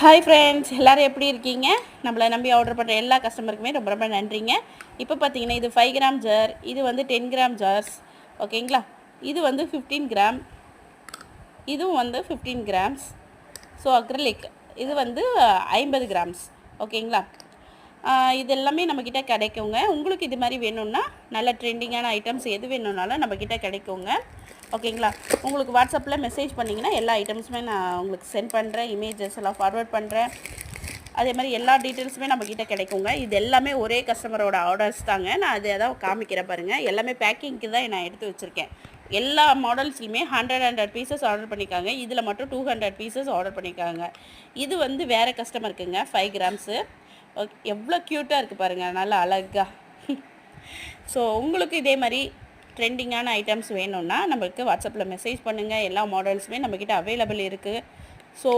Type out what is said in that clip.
Hi friends, எல்லோரும் எப்படி இருக்கீங்க? நம்மளை நம்பி ஆர்டர் பண்ணுற எல்லா கஸ்டமருக்குமே ரொம்ப ரொம்ப நன்றிங்க. இப்போ பார்த்தீங்கன்னா இது 5 கிராம் ஜார், இது வந்து 10 கிராம் ஜார்ஸ், ஓகேங்களா? இது வந்து 15 கிராம், இதுவும் வந்து 15 கிராம்ஸ். ஸோ அக்ரிலிக் இது வந்து 50 கிராம்ஸ், ஓகேங்களா? இது எல்லாமே நம்மக்கிட்ட கிடைக்குங்க. உங்களுக்கு இது மாதிரி வேணும்னா நல்ல ட்ரெண்டிங்கான ஐட்டம்ஸ் எது வேணும்னாலும் நம்மக்கிட்ட கிடைக்குங்க, ஓகேங்களா? உங்களுக்கு வாட்ஸ்அப்பில் மெசேஜ் பண்ணிங்கன்னா எல்லா ஐட்டம்ஸுமே நான் உங்களுக்கு சென்ட் பண்ணுறேன், இமேஜஸ் எல்லாம் ஃபார்வர்ட் பண்ணுறேன். அதே மாதிரி எல்லா டீட்டெயில்ஸுமே நம்மக்கிட்ட கிடைக்குங்க. இது எல்லாமே ஒரே கஸ்டமரோட ஆர்டர்ஸ் தாங்க. நான் அதை தான் காமிக்கிறேன் பாருங்கள். எல்லாமே பேக்கிங்க்கு தான் நான் எடுத்து வச்சுருக்கேன். எல்லா மாடல்ஸ்லையுமே 100 பீசஸ் ஆர்டர் பண்ணியிருக்காங்க. இதில் மட்டும் 200 பீசஸ் ஆர்டர் பண்ணியிருக்காங்க. இது வந்து வேறு கஸ்டமருக்குங்க, 5 கிராம்ஸு. ஓகே, எவ்வளோ க்யூட்டாக இருக்குது பாருங்கள், நல்லா அழகாக. ஸோ உங்களுக்கு இதே மாதிரி ட்ரெண்டிங்கான ஐட்டம்ஸ் வேணும்னா நம்மளுக்கு வாட்ஸ்அப்பில் மெசேஜ் பண்ணுங்கள். எல்லா மாடல்ஸுமே நம்மக்கிட்ட அவைலபிள் இருக்குது. ஸோ